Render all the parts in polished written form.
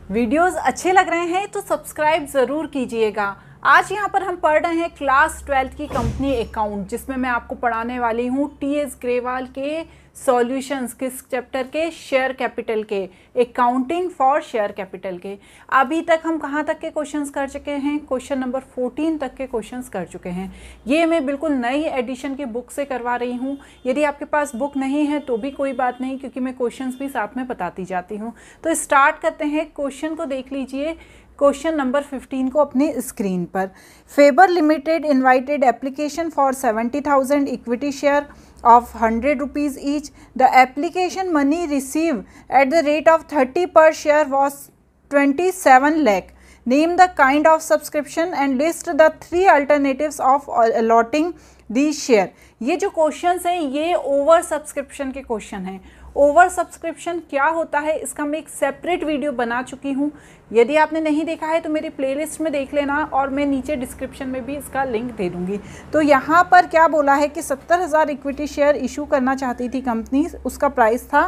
Videos अच्छे लग रहे हैं तो सब्सक्राइब ज़रूर कीजिएगा। आज यहाँ पर हम पढ़ रहे हैं क्लास 12 की कंपनी अकाउंट, जिसमें मैं आपको पढ़ाने वाली हूँ टीएस ग्रेवाल के सॉल्यूशंस, किस चैप्टर के, शेयर कैपिटल के, अकाउंटिंग फॉर शेयर कैपिटल के। अभी तक हम कहाँ तक के क्वेश्चंस कर चुके हैं? क्वेश्चन नंबर 14 तक के क्वेश्चंस कर चुके हैं। ये मैं बिल्कुल नई एडिशन की बुक से करवा रही हूँ। यदि आपके पास बुक नहीं है तो भी कोई बात नहीं, क्योंकि मैं क्वेश्चंस भी साथ में बताती जाती हूँ। तो स्टार्ट करते हैं। क्वेश्चन को देख लीजिए, क्वेश्चन नंबर 15 को अपनी स्क्रीन पर। Faber limited invited application for 70,000 equity share of 100 rupees each. The application money received at the rate of 30 per share was 27 lakh. Name the kind of subscription and list the 3 alternatives of allotting these share. ये जो questions हैं ये over subscription के question हैं। Over subscription क्या होता है इसका मैं एक सेपरेट वीडियो बना चुकी हूँ। यदि आपने नहीं देखा है तो मेरी प्लेलिस्ट में देख लेना, और मैं नीचे डिस्क्रिप्शन में भी इसका लिंक दे दूँगी। तो यहाँ पर क्या बोला है कि 70,000 इक्विटी शेयर इशू करना चाहती थी कंपनी, उसका प्राइस था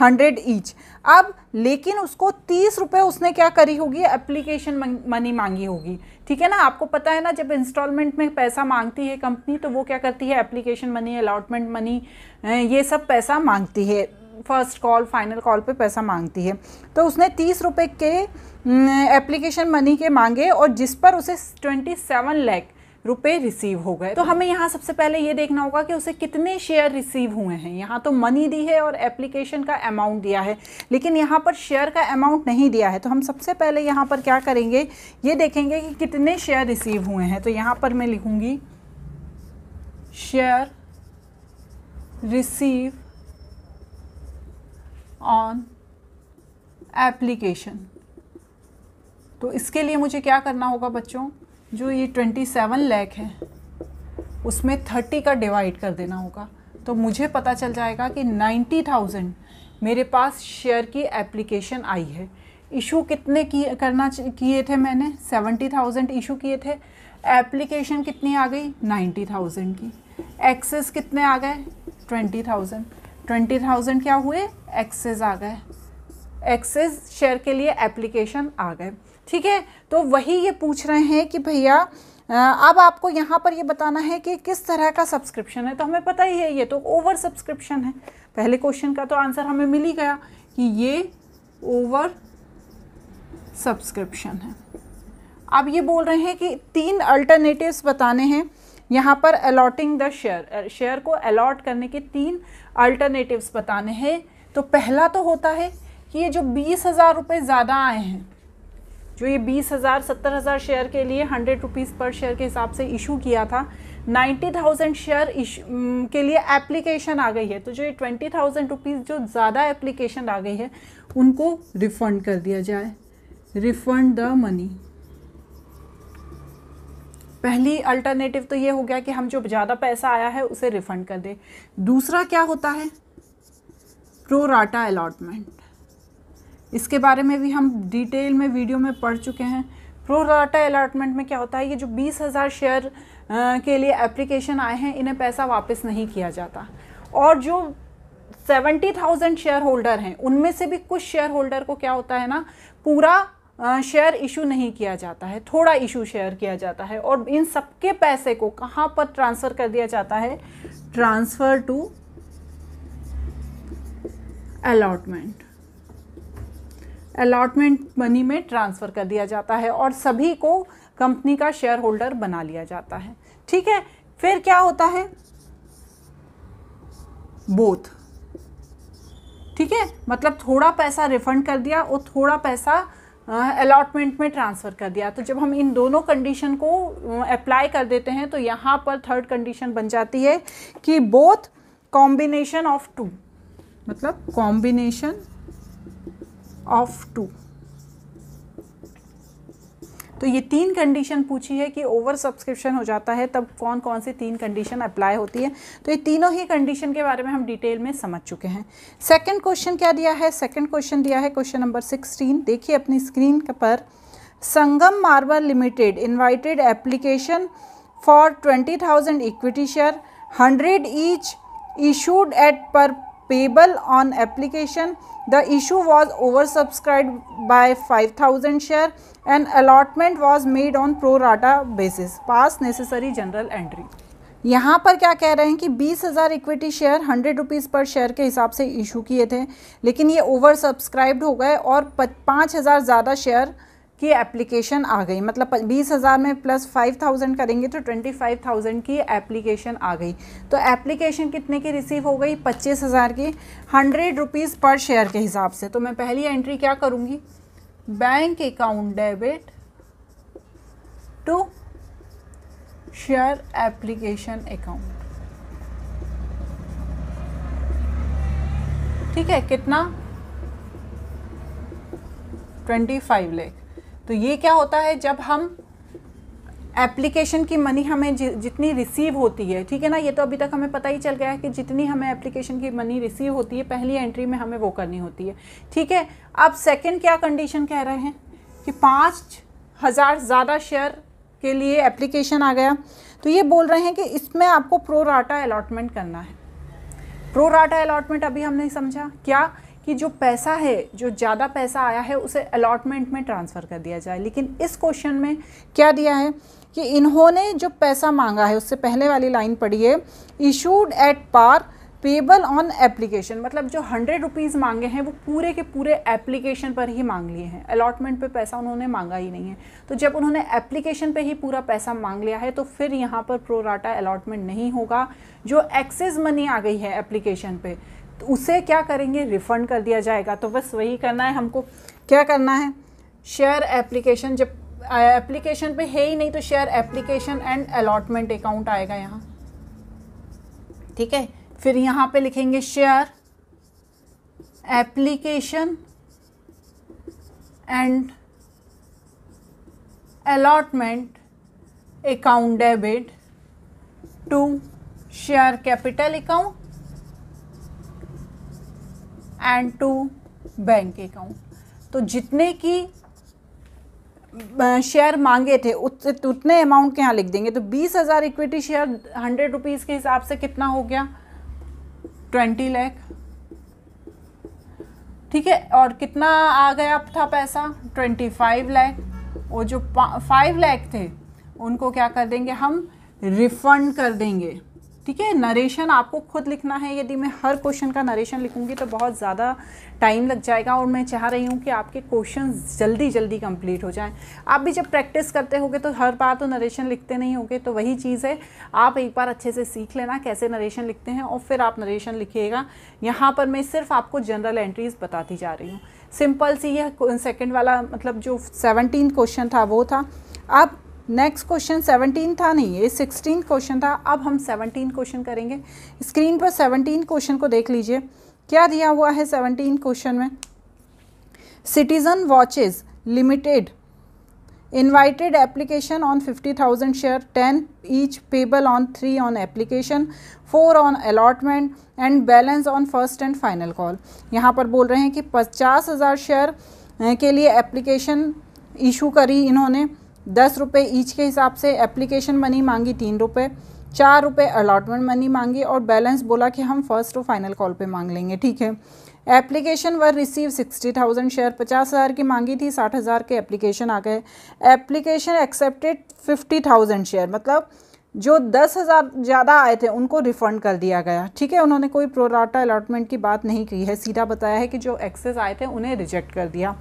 100 ईच। अब लेकिन उसको 30 रुपये उसने क्या करी होगी, एप्लीकेशन मनी मांगी होगी। ठीक है ना, आपको पता है ना, जब इंस्टॉलमेंट में पैसा मांगती है कंपनी तो वो क्या करती है, एप्लीकेशन मनी, अलॉटमेंट मनी, ये सब पैसा मांगती है। फर्स्ट कॉल, फाइनल कॉल पे पैसा मांगती है। तो उसने 30 रुपये के एप्लीकेशन मनी के मांगे, और जिस पर उसे 27 लाख रुपए रिसीव हो गए। तो हमें यहाँ सबसे पहले ये देखना होगा कि उसे कितने शेयर रिसीव हुए हैं। यहाँ तो मनी दी है और एप्लीकेशन का अमाउंट दिया है, लेकिन यहाँ पर शेयर का अमाउंट नहीं दिया है। तो हम सबसे पहले यहाँ पर क्या करेंगे, ये देखेंगे कि कितने शेयर रिसीव हुए हैं। तो यहाँ पर मैं लिखूँगी शेयर रिसीव ऑन एप्लीकेशन। तो इसके लिए मुझे क्या करना होगा बच्चों, जो ये 27 लाख है उसमें 30 का डिवाइड कर देना होगा। तो मुझे पता चल जाएगा कि 90,000 मेरे पास शेयर की एप्लीकेशन आई है। इशू कितने किए थे मैंने, 70,000 इशू किए थे। एप्लीकेशन कितनी आ गई, 90,000 की। एक्सेस कितने आ गए, 20,000। 20,000 क्या हुए, एक्सेस आ गए। एक्सेस शेयर के लिए एप्लीकेशन आ गए। ठीक है, तो वही ये पूछ रहे हैं कि भैया अब आपको यहाँ पर ये बताना है कि किस तरह का सब्सक्रिप्शन है। तो हमें पता ही है ये तो ओवर सब्सक्रिप्शन है। पहले क्वेश्चन का तो आंसर हमें मिल ही गया कि ये ओवर सब्सक्रिप्शन है। अब ये बोल रहे हैं कि 3 अल्टरनेटिव्स बताने हैं यहाँ पर। अलॉटिंग द शेयर, शेयर को अलॉट करने के 3 अल्टरनेटिव्स बताने हैं। तो पहला तो होता है कि ये जो 20,000 रुपये ज़्यादा आए हैं, जो ये 20,000 70,000 शेयर के लिए 100 रुपीज़ पर शेयर के हिसाब से इशू किया था, 90,000 शेयर के लिए एप्लीकेशन आ गई है। तो जो ये 20,000 रुपीज़ जो ज़्यादा एप्लीकेशन आ गई है उनको रिफ़ंड कर दिया जाए, रिफ़ंड द मनी। पहली अल्टरनेटिव तो ये हो गया कि हम जो ज़्यादा पैसा आया है उसे रिफ़ंड कर दे। दूसरा क्या होता है, प्रो राटा अलॉटमेंट। इसके बारे में भी हम डिटेल में वीडियो में पढ़ चुके हैं। प्रो राटा अलॉटमेंट में क्या होता है, ये जो 20,000 शेयर के लिए एप्लीकेशन आए हैं इन्हें पैसा वापस नहीं किया जाता, और जो 70,000 शेयर होल्डर हैं उनमें से भी कुछ शेयर होल्डर को क्या होता है ना, पूरा शेयर इशू नहीं किया जाता है, थोड़ा इशू शेयर किया जाता है, और इन सबके पैसे को कहाँ पर ट्रांसफ़र कर दिया जाता है, transfer to allotment. Allotment money में ट्रांसफ़र कर दिया जाता है और सभी को कंपनी का शेयर होल्डर बना लिया जाता है। ठीक है, फिर क्या होता है, बोथ। ठीक है, मतलब थोड़ा पैसा रिफंड कर दिया और थोड़ा पैसा अलॉटमेंट में ट्रांसफ़र कर दिया। तो जब हम इन दोनों कंडीशन को अप्लाई कर देते हैं तो यहाँ पर थर्ड कंडीशन बन जाती है कि बोथ कॉम्बिनेशन ऑफ 2, मतलब कॉम्बिनेशन ऑफ 2। तो ये 3 कंडीशन पूछी है कि ओवर सब्सक्रिप्शन हो जाता है तब कौन कौन सी 3 कंडीशन अप्लाई होती है। तो ये तीनों ही कंडीशन के बारे में हम डिटेल में समझ चुके हैं। सेकंड क्वेश्चन क्या दिया है, सेकंड क्वेश्चन दिया है क्वेश्चन नंबर 16। देखिए अपनी स्क्रीन पर, Sangam marble limited invited application for 20,000 equity share 100 each issued at par payable on application. The issue was oversubscribed by 5,000 share and allotment was made on pro rata basis. Pass necessary journal entry. यहाँ पर क्या कह रहे हैं कि 20,000 equity share 100 rupees पर share के हिसाब से इशू किए थे, लेकिन ये ओवर सब्सक्राइब्ड हो गए और 5,000 ज़्यादा शेयर की एप्लीकेशन आ गई। मतलब 20,000 में प्लस 5,000 करेंगे तो 25,000 की एप्लीकेशन आ गई। तो एप्लीकेशन कितने की रिसीव हो गई? 25,000 की, 100 रुपीज़ पर शेयर के हिसाब से। तो मैं पहली एंट्री क्या करूँगी? Bank account debit to share application account. ठीक है, कितना? 25 लाख। तो ये क्या होता है, जब हम एप्लीकेशन की मनी हमें जितनी रिसीव होती है, ठीक है ना, ये तो अभी तक हमें पता ही चल गया है कि जितनी हमें एप्लीकेशन की मनी रिसीव होती है पहली एंट्री में हमें वो करनी होती है। ठीक है, अब सेकंड क्या कंडीशन कह रहे हैं कि 5,000 ज़्यादा शेयर के लिए एप्लीकेशन आ गया। तो ये बोल रहे हैं कि इसमें आपको प्रो राटा अलॉटमेंट करना है। प्रो राटा अलॉटमेंट अभी हमने समझा क्या, कि जो पैसा है, जो ज़्यादा पैसा आया है उसे अलॉटमेंट में ट्रांसफ़र कर दिया जाए। लेकिन इस क्वेश्चन में क्या दिया है कि इन्होंने जो पैसा मांगा है, उससे पहले वाली लाइन पढ़िए, issued at par payable on application. मतलब जो 100 रुपीज़ मांगे हैं वो पूरे के पूरे एप्लीकेशन पर ही मांग लिए हैं, अलॉटमेंट पे पैसा उन्होंने मांगा ही नहीं है। तो जब उन्होंने एप्लीकेशन पे ही पूरा पैसा मांग लिया है तो फिर यहाँ पर प्रो राटा अलॉटमेंट नहीं होगा। जो एक्सेस मनी आ गई है एप्लीकेशन पे तो उसे क्या करेंगे? रिफ़ंड कर दिया जाएगा। तो बस वही करना है हमको। क्या करना है? शेयर एप्लीकेशन, जब एप्लीकेशन पे है ही नहीं तो share application and allotment account आएगा यहाँ। ठीक है, फिर यहाँ पे लिखेंगे share application and allotment account debit to share capital account and to bank account. तो जितने की शेयर मांगे थे उतने अमाउंट के यहाँ लिख देंगे। तो 20,000 इक्विटी शेयर 100 रुपीज़ के हिसाब से कितना हो गया? 20 लाख। ठीक है, और कितना आ गया था पैसा? 25 लाख। और जो 5 लाख थे उनको क्या कर देंगे? हम रिफंड कर देंगे। ठीक है, नरेशन आपको खुद लिखना है। यदि मैं हर क्वेश्चन का नरेशन लिखूंगी तो बहुत ज़्यादा टाइम लग जाएगा और मैं चाह रही हूँ कि आपके क्वेश्चन जल्दी जल्दी कंप्लीट हो जाएं। आप भी जब प्रैक्टिस करते होगे तो हर बार तो नरेशन लिखते नहीं होगे। तो वही चीज़ है, आप एक बार अच्छे से सीख लेना कैसे नरेशन लिखते हैं और फिर आप नरेशन लिखिएगा। यहाँ पर मैं सिर्फ आपको जनरल एंट्रीज बताती जा रही हूँ। सिंपल सी यह सेकेंड वाला, मतलब जो 17 क्वेश्चन था वो था। अब नेक्स्ट क्वेश्चन 17 था नहीं, ये 16 क्वेश्चन था। अब हम 17 क्वेश्चन करेंगे। स्क्रीन पर 17 क्वेश्चन को देख लीजिए, क्या दिया हुआ है 17 क्वेश्चन में। Citizen watches limited invited application on 50,000 share, 10 each payable on 3 on application, 4 on allotment and balance on first and final call. यहाँ पर बोल रहे हैं कि 50,000 शेयर के लिए एप्लीकेशन इशू करी इन्होंने, 10 रुपये ईच के हिसाब से एप्लीकेशन मनी मांगी 3 रुपये, 4 रुपये अलॉटमेंट मनी मांगी और बैलेंस बोला कि हम फर्स्ट और फाइनल कॉल पे मांग लेंगे। ठीक है, एप्लीकेशन वर रिसीव 60,000 शेयर, 50,000 की मांगी थी, 60,000 के एप्लीकेशन आ गए। एप्लीकेशन एक्सेप्टेड 50,000 शेयर, मतलब जो 10,000 ज़्यादा आए थे उनको रिफ़ंड कर दिया गया। ठीक है, उन्होंने कोई प्रो राटा अलॉटमेंट की बात नहीं की है, सीधा बताया है कि जो एक्सेस आए थे उन्हें रिजेक्ट कर दिया।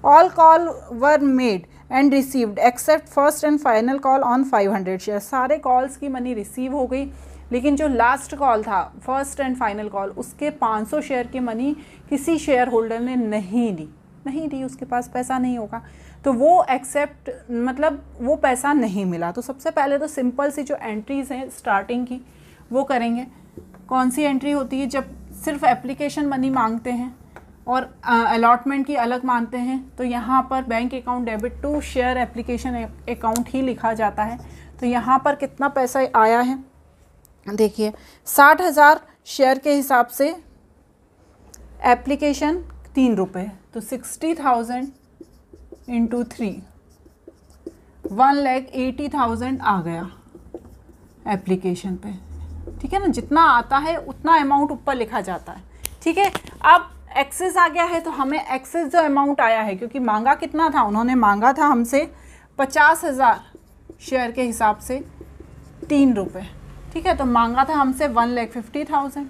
All call were made and received accept first and final call on 500 share. सारे कॉल्स की मनी रिसीव हो गई, लेकिन जो लास्ट कॉल था फर्स्ट एंड फाइनल कॉल, उसके 500 शेयर की मनी किसी शेयर होल्डर ने नहीं दी, उसके पास पैसा नहीं होगा तो वो एक्सेप्ट, मतलब वो पैसा नहीं मिला। तो सबसे पहले तो सिंपल सी जो एंट्रीज हैं स्टार्टिंग की वो करेंगे। कौन सी एंट्री होती है? जब सिर्फ एप्लीकेशन मनी मांगते हैं और अलॉटमेंट की अलग मानते हैं तो यहाँ पर bank account debit to share application account ही लिखा जाता है। तो यहाँ पर कितना पैसा आया है देखिए, 60,000 शेयर के हिसाब से एप्लीकेशन 3 रुपये, तो 60,000 इंटू 3 1,80,000 आ गया एप्लीकेशन पे। ठीक है ना, जितना आता है उतना अमाउंट ऊपर लिखा जाता है। ठीक है, अब एक्सेस आ गया है तो हमें एक्सेस जो अमाउंट आया है, क्योंकि मांगा कितना था, उन्होंने मांगा था हमसे 50,000 शेयर के हिसाब से 3 रुपये। ठीक है, तो मांगा था हमसे 1,50,000,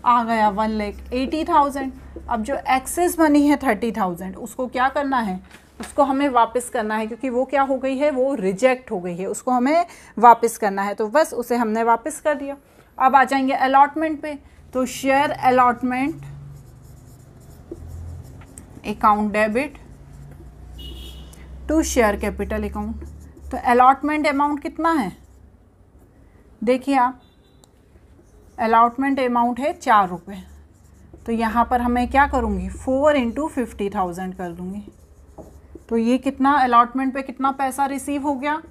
आ गया 1,80,000। अब जो एक्सेस मनी है 30,000, उसको क्या करना है, उसको हमें वापस करना है, क्योंकि वो क्या हो गई है, वो रिजेक्ट हो गई है, उसको हमें वापस करना है। तो बस उसे हमने वापस कर दिया। अब आ जाएंगे अलॉटमेंट पे, तो share allotment account debit to share capital account. तो अलॉटमेंट अमाउंट कितना है, देखिए आप, अलॉटमेंट अमाउंट है 4 रुपये। तो यहाँ पर हमें क्या करूँगी, 4 × 50,000 कर दूँगी। तो ये कितना अलॉटमेंट पे कितना पैसा रिसीव हो गया,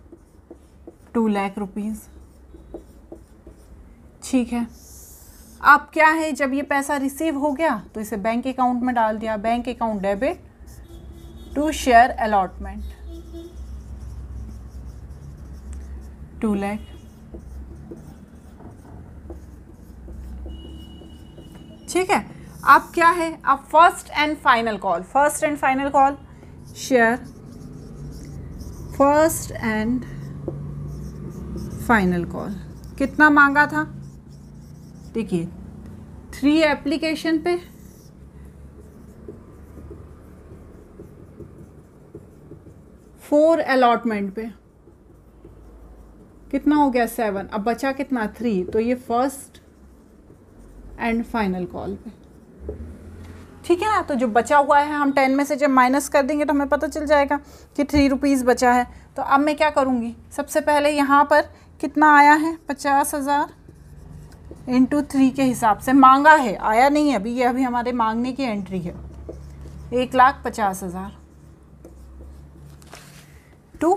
2 लाख रुपीज़। ठीक है, अब क्या है, जब ये पैसा रिसीव हो गया तो इसे बैंक अकाउंट में डाल दिया, bank account debit to share allotment 2 lakh. ठीक है, अब क्या है, अब first and final call, first and final call share first and final call कितना मांगा था, देखिए 3 एप्लीकेशन पे 4 अलॉटमेंट पे कितना हो गया 7, अब बचा कितना 3, तो ये फर्स्ट एंड फाइनल कॉल पे। ठीक है ना, तो जो बचा हुआ है हम 10 में से जब माइनस कर देंगे तो हमें पता चल जाएगा कि 3 रुपीज़ बचा है। तो अब मैं क्या करूँगी, सबसे पहले यहाँ पर कितना आया है, 50,000 × 3 के हिसाब से मांगा है, आया नहीं है अभी, ये अभी हमारे मांगने की एंट्री है, 1,50,000 टू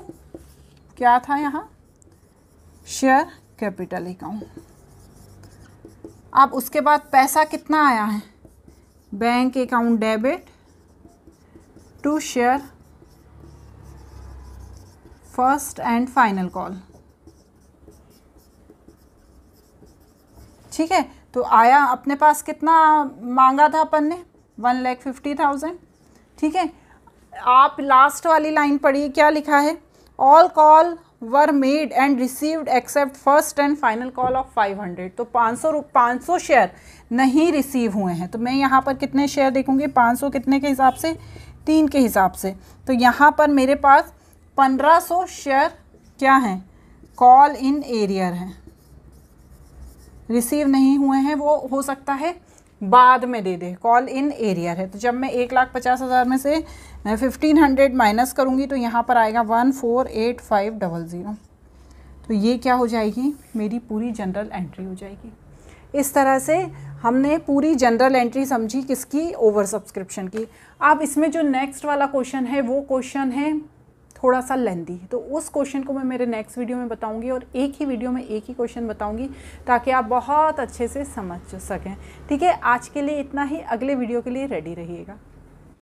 क्या था यहाँ, शेयर कैपिटल अकाउंट। अब उसके बाद पैसा कितना आया है, bank account debit to share first and final call. ठीक है, तो आया अपने पास कितना मांगा था अपन ने, 1,50,000। ठीक है, आप लास्ट वाली लाइन पढ़िए, क्या लिखा है, all call were made and received accept first and final call of 500। तो 500 शेयर नहीं रिसीव हुए हैं। तो मैं यहाँ पर कितने शेयर देखूँगी, 500 कितने के हिसाब से, 3 के हिसाब से। तो यहाँ पर मेरे पास 1500 शेयर क्या हैं, कॉल इन एरियर हैं, रिसीव नहीं हुए हैं, वो हो सकता है बाद में दे दे, कॉल इन एरियर है। तो जब मैं 1,50,000 में से 1500 माइनस करूँगी तो यहाँ पर आएगा 148500। तो ये क्या हो जाएगी, मेरी पूरी जनरल एंट्री हो जाएगी। इस तरह से हमने पूरी जनरल एंट्री समझी किसकी, ओवर सब्सक्रिप्शन की। अब इसमें जो नेक्स्ट वाला क्वेश्चन है वो क्वेश्चन है थोड़ा सा लेंदी, तो उस क्वेश्चन को मैं मेरे नेक्स्ट वीडियो में बताऊंगी, और एक ही वीडियो में एक ही क्वेश्चन बताऊंगी ताकि आप बहुत अच्छे से समझ सकें। ठीक है, आज के लिए इतना ही, अगले वीडियो के लिए रेडी रहिएगा।